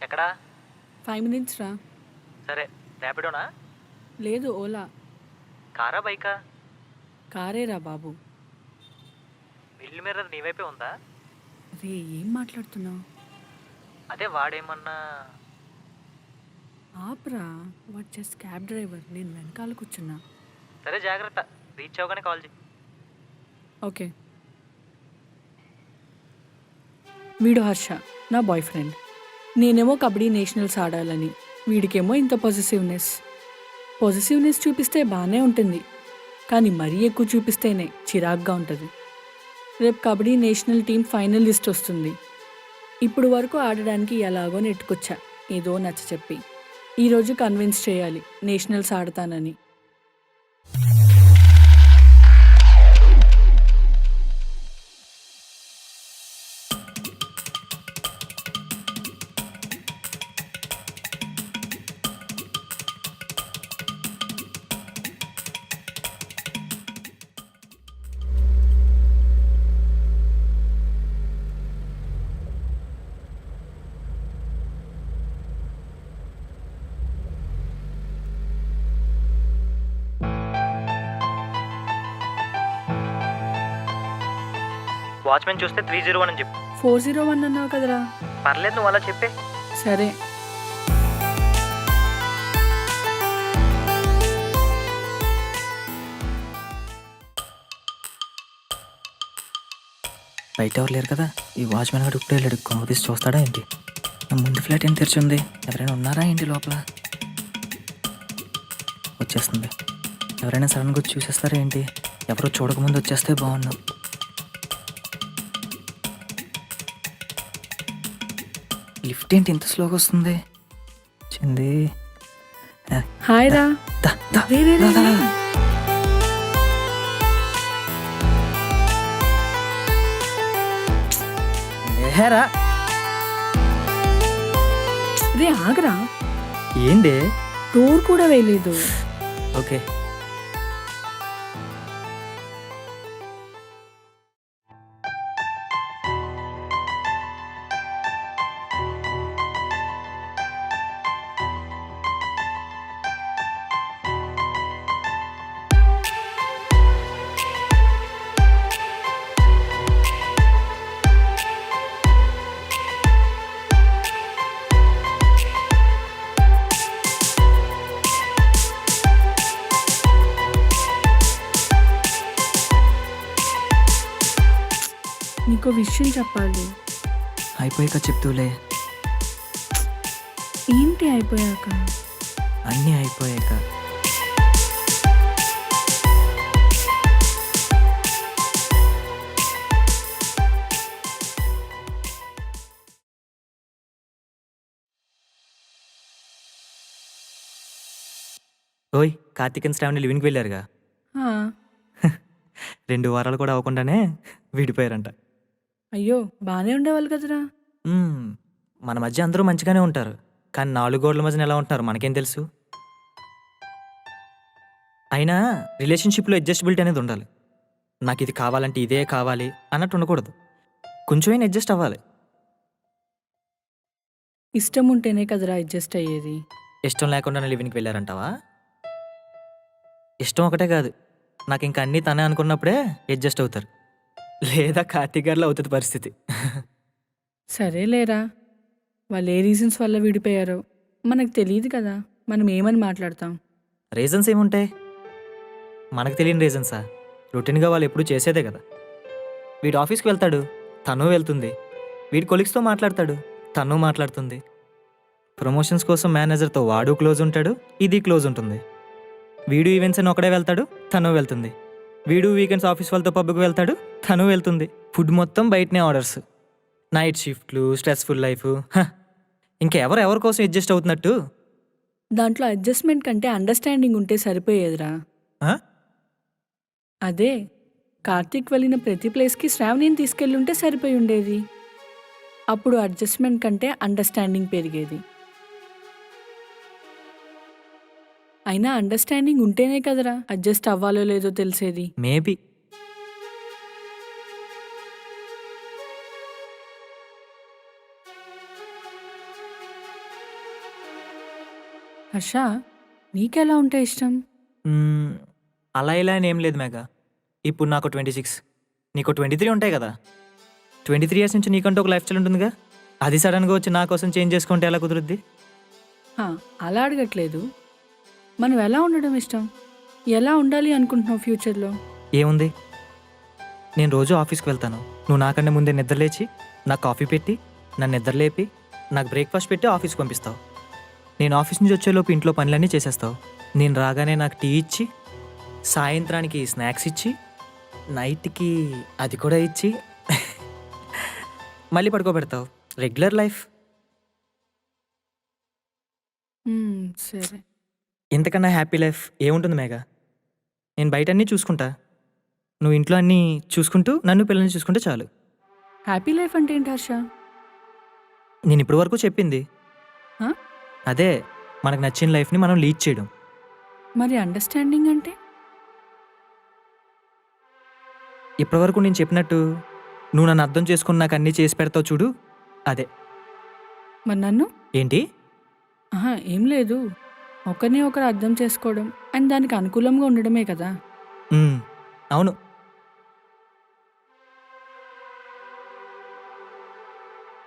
ఎక్కడా? 5 మినిట్స్ రా. సరే, ర్యాపిడోనా? లేదు, ఓలా. కారా, బైకా? కారేరా బాబు. మిడిల్ మిర్రర్ నీ వైపే ఉందా? రే, ఏం మాట్లాడుతున్నావు? అదే వాడేమన్నా. ఆప్రా, వాడు జస్ట్ క్యాబ్ డ్రైవర్, నేను వెనకాల కూర్చున్నా. సరే, జాగ్రత్త. రీచ్ అవగానే కాల్ చేయి. ఓకే. వీడు హర్ష, నా బాయ్ ఫ్రెండ్. నేనేమో కబడ్డీ నేషనల్స్ ఆడాలని, వీడికేమో ఇంత పాజిటివ్నెస్ చూపిస్తే బాగానే ఉంటుంది, కానీ మరీ ఎక్కువ చూపిస్తేనే చిరాగ్గా ఉంటుంది. రేపు kabaddi national team final list వస్తుంది. ఇప్పుడు వరకు ఆడడానికి ఎలాగో నెట్టుకొచ్చా, ఏదో నచ్చ చెప్పి. ఈరోజు కన్విన్స్ చేయాలి నేషనల్స్ ఆడతానని. వాచ్మెన్ చూస్తే 301 అని చెప్పు. 401 అన్నావు కదరా. పర్లేదు, నువ్వు అలా చెప్పే. సరే. బయట ఎవరు లేరు కదా, ఈ వాచ్మెన్ గడు ఇప్పుడే వెళ్ళాడు. కొమ్మ తీసి చూస్తాడా ఏంటి? నా ముందు ఫ్లాట్ ఏం తెరిచి ఉంది? ఎవరైనా ఉన్నారా ఏంటి లోపల? వచ్చేస్తుంది. ఎవరైనా సడన్గా వచ్చి చూసేస్తారా ఏంటి? ఎవరో చూడకముందు వచ్చేస్తే బాగున్నాం. లిఫ్ట్ ఏంటి ఇంత స్లోగా వస్తుంది? చింది. హాయ్ రా. రే, రే, రే, రే. ఏరా రే, ఆగరా. ఏంది? డోర్ కూడా వేయలేదు. ఓకే. నీకో విషయం చెప్పాలి. అయిపోయాక చెప్తూలే. ఏంటి అయిపోయాక? అన్నీ అయిపోయాక. ఓయ్, కార్తీక్ అండ్ శ్రావణి లివింగ్కి వెళ్ళారుగా. ఆ, 2 వారాలు కూడా అవ్వకుండానే విడిపోయారంట. అయ్యో, బాగానే ఉండేవాళ్ళు కదరా. మన మధ్య అందరూ మంచిగానే ఉంటారు, కానీ 4 గోడల మధ్యన ఎలా ఉంటున్నారు మనకేం తెలుసు? అయినా రిలేషన్షిప్లో అడ్జస్టబిలిటీ అనేది ఉండాలి. నాకు ఇది కావాలంటే ఇదే కావాలి అన్నట్టు ఉండకూడదు. కొంచెమైనా అడ్జస్ట్ అవ్వాలి. ఇష్టం ఉంటేనే కదరా అడ్జస్ట్ అయ్యేది. ఇష్టం లేకుండానే లివింగ్కి వెళ్ళారంటావా? ఇష్టం ఒకటే కాదు, నాకు ఇంకా అన్నీ తనే అనుకున్నప్పుడే అడ్జస్ట్ అవుతారు, లేదా కార్తీక్ గారిలో అవుతుంది పరిస్థితి. సరేలేరా, వాళ్ళు ఏ రీజన్స్ వల్ల విడిపోయారో మనకు తెలియదు కదా, మనం ఏమని మాట్లాడతాం? రీజన్స్ ఏముంటాయి? మనకు తెలియని రీజన్సా? రొటీన్గా వాళ్ళు ఎప్పుడూ చేసేదే కదా. వీడు ఆఫీస్కి వెళ్తాడు, తను వెళ్తుంది. వీడి కొలీగ్స్తో మాట్లాడతాడు, తను మాట్లాడుతుంది. ప్రమోషన్స్ కోసం మేనేజర్తో వాడు క్లోజ్ ఉంటాడు, ఇది క్లోజ్ ఉంటుంది. వీడు ఈవెంట్స్ అని ఒకడే వెళ్తాడు, తను వెళ్తుంది. వీడు వీకెండ్స్ ఆఫీస్ వాళ్ళతో పబ్కి వెళ్తాడు, తను వెళ్తుంది. ఫుడ్ మొత్తం బయటనే ఆర్డర్స్, నైట్ షిఫ్ట్లు, స్ట్రెస్ఫుల్ లైఫ్. ఇంకా ఎవరి కోసం అడ్జస్ట్ అవుతున్నట్టు? దాంట్లో అడ్జస్ట్మెంట్ కంటే అండర్స్టాండింగ్ ఉంటే సరిపోయేదిరా. అదే కార్తీక్ వెళ్ళిన ప్రతి ప్లేస్కి శ్రావణిని తీసుకెళ్ళుంటే సరిపోయి ఉండేది. అప్పుడు అడ్జస్ట్మెంట్ కంటే అండర్స్టాండింగ్ పెరిగేది. అయినా అండర్స్టాండింగ్ ఉంటేనే కదరా అడ్జస్ట్ అవ్వాలో లేదో తెలిసేది. మేబీ. హర్ష, నీకెలా ఉంటే ఇష్టం? మ్మ్, అలా ఇలా అని ఏం లేదు మేఘ. ఇప్పుడు నాకు 26, నీకు 23 ఉంటాయి కదా. 23 ఇయర్స్ నుంచి నీకంటూ ఒక లైఫ్ స్టైల్ ఉంటుందిగా. అది సడన్గా వచ్చి నా కోసం చేంజ్ చేసుకుంటే ఎలా కుదురుద్ది? హా, అలా అడగట్లేదు. మనం ఎలా ఉండడం ఇష్టం? ఎలా ఉండాలి అనుకుంటున్నావు ఫ్యూచర్లో? ఏముంది, నేను రోజు ఆఫీస్కి వెళ్తాను. నువ్వు నాకన్నా ముందే నిద్రలేచి నాకు కాఫీ పెట్టి నన్ను నిద్రలేపి నాకు బ్రేక్ఫాస్ట్ పెట్టి ఆఫీస్కి పంపిస్తావు. నేను ఆఫీస్ నుంచి వచ్చేలోపు ఇంట్లో పనులన్నీ చేసేస్తావు. నేను రాగానే నాకు టీ ఇచ్చి, సాయంత్రానికి స్నాక్స్ ఇచ్చి, నైట్కి అది కూడా ఇచ్చి మళ్ళీ పడుకోబెడతావు. Regular life. సరే. ఇంతకన్నా హ్యాపీ లైఫ్ ఏముంటుంది మేఘ? నేను బయట అన్నీ చూసుకుంటా, నువ్వు ఇంట్లో అన్నీ చూసుకుంటూ నన్ను పిల్లల్ని చూసుకుంటే చాలు. హ్యాపీ లైఫ్ అంటే ఏంటి హర్ష? నేను ఇప్పటి వరకు చెప్పింది హా? అదే, మనకు నచ్చిన లైఫ్ని మనం లీడ్ చేయడం. మరి అండర్స్టాండింగ్ అంటే? ఇప్పటి వరకు నేను చెప్పినట్టు నువ్వు నన్ను అర్థం చేసుకుని నాకు అన్నీ చేసి పెడతావు చూడు, అదే. మరి నన్ను? ఏంటి? ఆహా, ఏం లేదు. ఒకరిని ఒకరు అర్థం చేసుకోవడం అండ్ దానికి అనుకూలంగా ఉండడమే కదా. అవును.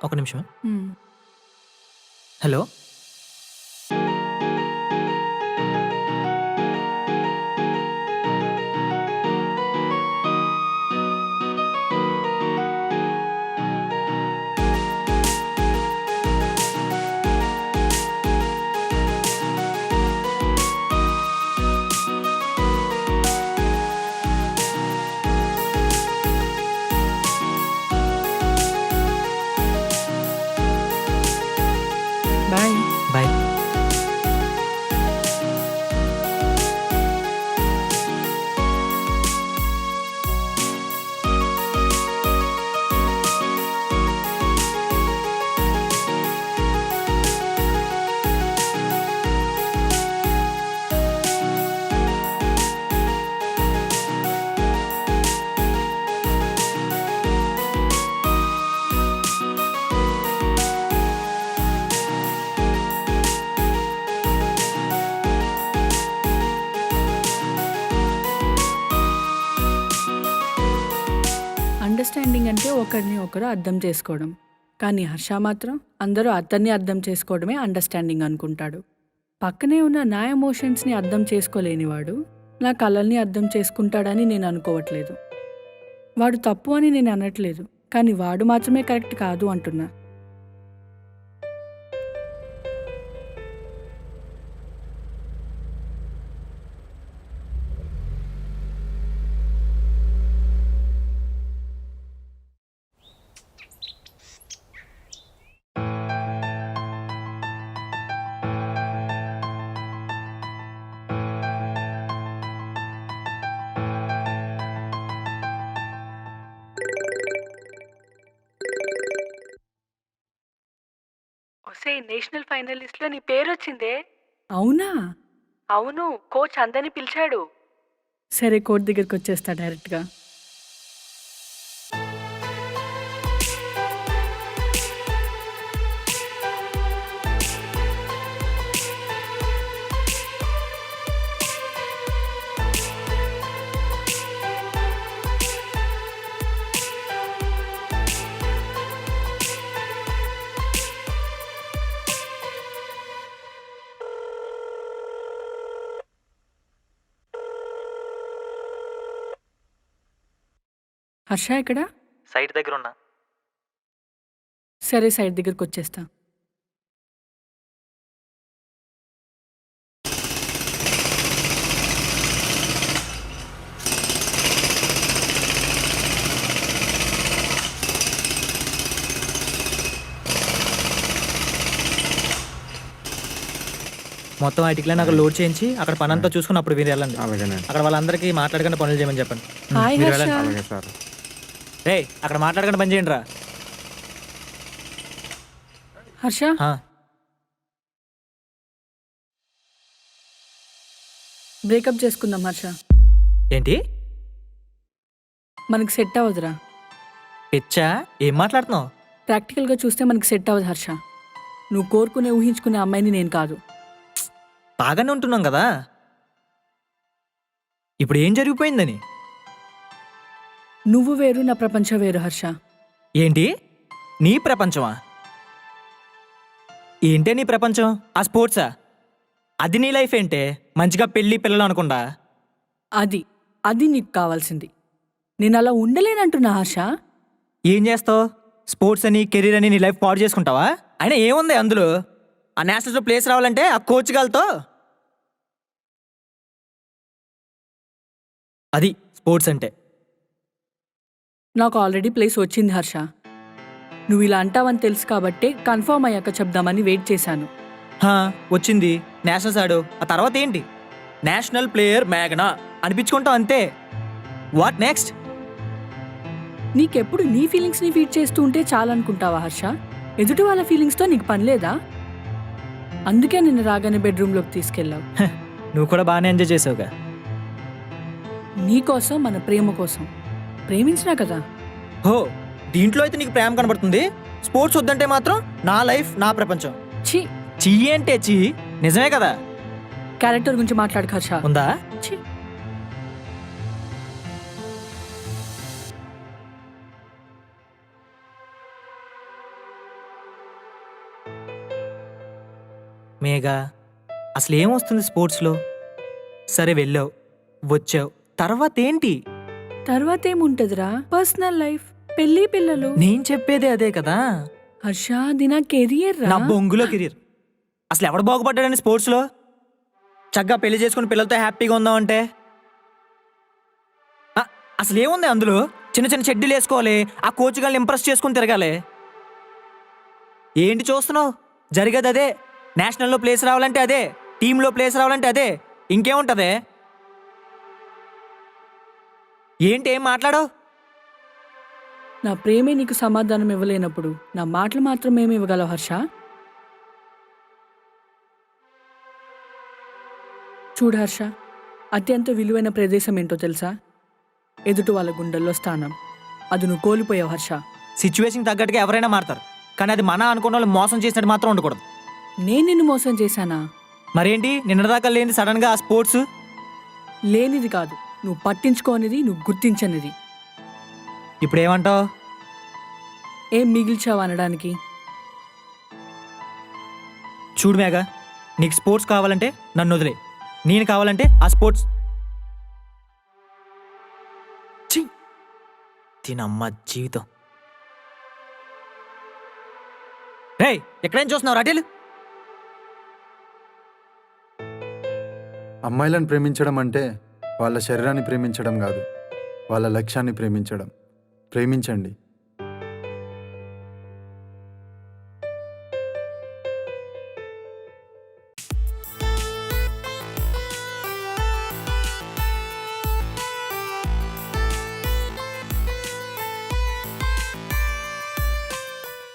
ఒక నిమిషం. మ్మ్. హలో. బాయ్. బాయ్. అండర్స్టాండింగ్ అంటే ఒకరిని ఒకరు అర్థం చేసుకోవడం. కానీ హర్ష మాత్రం అందరూ అతన్ని అర్థం చేసుకోవడమే అండర్స్టాండింగ్ అనుకుంటాడు. పక్కనే ఉన్న నా ఎమోషన్స్ని అర్థం చేసుకోలేనివాడు నా కళల్ని అర్థం చేసుకుంటాడని నేను అనుకోవట్లేదు. వాడు తప్పు అని నేను అనట్లేదు, కానీ వాడు మాత్రమే కరెక్ట్ కాదు అంటున్నా. నేషనల్ ఫైనలిస్ట్ లో నీ పేరు వచ్చిందే. అవునా? అవును, కోచ్ అందరిని పిలిచాడు. సరే, కోచ్ దగ్గరికి వచ్చేస్తా డైరెక్ట్గా. హర్ష ఇక్కడ? సైట్ దగ్గర ఉన్నా. సరే, సైడ్ దగ్గరికి వచ్చేస్తా. మొత్తం ఐటిక్లైన్ అక్కడ లోడ్ చేయించి అక్కడ పని అంతా చూసుకుని అప్పుడు మీరు వెళ్ళండి. అక్కడ వాళ్ళందరికీ మాట్లాడకుండా పనులు చేయమని చెప్పండి. హాయ్ మీరు హర్ష. వెళ్ళండి. రే, అక్కడ మాట్లాడకుండా పని చేయండి రా. హర్ష, బ్రేకప్ చేసుకుందాం హర్ష. ఏంటి? మనకి సెట్ అవ్వదురా. పిచ్చా? ఏం మాట్లాడుతున్నావు? ప్రాక్టికల్గా చూస్తే మనకి సెట్ అవ్వదు హర్ష. నువ్వు కోరుకునే ఊహించుకునే అమ్మాయిని నేను కాదు. బాగానే ఉంటున్నాం కదా. ఇప్పుడు ఏం జరిగిపోయిందని? నువ్వు వేరు, నా ప్రపంచం వేరు హర్ష. ఏంటి నీ ప్రపంచమా? ఏంటే నీ ప్రపంచం? ఆ స్పోర్ట్సా? అది నీ లైఫ్ ఏంటే? మంచిగా పెళ్ళి పిల్లలు అనకుండా. అది అది నీకు కావాల్సింది. నేను అలా ఉండలేనంటున్నా హర్ష. ఏం చేస్తావు? స్పోర్ట్స్ అని కెరీర్ అని నీ లైఫ్ పాడు చేసుకుంటావా? అయినా ఏముంది అందులో? ఆ నేషనల్స్లో ప్లేస్ రావాలంటే ఆ కోచ్ గాలతో అది స్పోర్ట్స్ అంటే. నాకు ఆల్రెడీ ప్లేస్ వచ్చింది హర్ష. నువ్వు ఇలా అంటావని తెలుసు కాబట్టే కన్ఫర్మ్ అయ్యాక చెప్దామని వెయిట్ చేశాను. హా, వచ్చింది. నేషనల్స్ ఆడు. ఆ తర్వాత ఏంటి? నేషనల్ ప్లేయర్ మేఘనా అనిపించుకుంటావు అంతే. What next? నీకెప్పుడు నీ ఫీలింగ్స్ని ఫీడ్ చేస్తూ ఉంటే చాలనుకుంటావా హర్ష? ఎదుటి వాళ్ళ ఫీలింగ్స్తో నీకు పని లేదా? అందుకే నిన్ను రాగానే బెడ్రూమ్లోకి తీసుకెళ్ళావు. నువ్వు కూడా బాగానే ఎంజాయ్ చేసావుగా. నీకోసం, మన ప్రేమ కోసం. ప్రేమించినా కదా. హో, దీంట్లో అయితే నీకు ప్రేమ కనబడుతుంది. స్పోర్ట్స్ వద్దంటే మాత్రం నా లైఫ్ నా ప్రపంచం. ఛీ, చీ అంటే చీ, నిజమే కదా. క్యారెక్టర్ గురించి మాట్లాడక హర్ష. ఉందా? ఛీ. మేఘా, అసలు ఏమొస్తుంది స్పోర్ట్స్లో? సరే వెళ్ళావు, వచ్చావు, తర్వాత ఏంటి? తర్వాత ఏముంటదిరా? పర్సనల్ లైఫ్, పెళ్లి పిల్లలు. నేను చెప్పేదే అదే కదా. హర్ష, అది నా కెరియర్ రా. నా బొంగులో కెరీర్. అసలు ఎవడు బాగుపడ్డాడని స్పోర్ట్స్లో? చక్కగా పెళ్లి చేసుకుని పిల్లలతో హ్యాపీగా ఉందామంటే అసలు ఏముంది అందులో? చిన్న చిన్న షెడ్యూల్ వేసుకోవాలి, ఆ కోచ్ గారిని ఇంప్రెస్ చేసుకుని తిరగాలి. ఏంటి చూస్తున్నావు? జరిగేది అదే. నేషనల్లో ప్లేస్ రావాలంటే అదే, టీంలో ప్లేస్ రావాలంటే అదే. ఇంకేముంటదే? ఏంటి ఏం మాట్లాడో? నా ప్రేమే నీకు సమాధానం ఇవ్వలేనప్పుడు నా మాటలు మాత్రం ఏమి ఇవ్వగలవు హర్ష? చూడు హర్ష, అత్యంత విలువైన ప్రదేశం ఏంటో తెలుసా? ఎదుటి వాళ్ళ గుండెల్లో స్థానం. అది నువ్వు కోల్పోయావు హర్ష. సిచ్యువేషన్ తగ్గట్టుగా ఎవరైనా మారుతారు, కానీ అది మన అనుకున్న వాళ్ళు మోసం చేసినట్టు మాత్రం ఉండకూడదు. నేను నిన్ను మోసం చేశానా? మరేంటి నిన్నదాకా లేని సడన్గా ఆ స్పోర్ట్స్? లేనిది కాదు, నువ్వు పట్టించుకోనిది, నువ్వు గుర్తించనిది. ఇప్పుడు ఏమంటావు? ఏం మిగిల్చావు అనడానికి? చూడు మేఘా, నీకు స్పోర్ట్స్ కావాలంటే నన్ను వదిలే. నేను కావాలంటే ఆ స్పోర్ట్స్. ఛీ, తినమ్మ జీవితం. రేయ్, ఎక్కడేం చూస్తున్నావు? రాటేలు. అమ్మాయిలను ప్రేమించడం అంటే వాళ్ళ శరీరాన్ని ప్రేమించడం కాదు, వాళ్ళ లక్ష్యాన్ని ప్రేమించడం. ప్రేమించండి.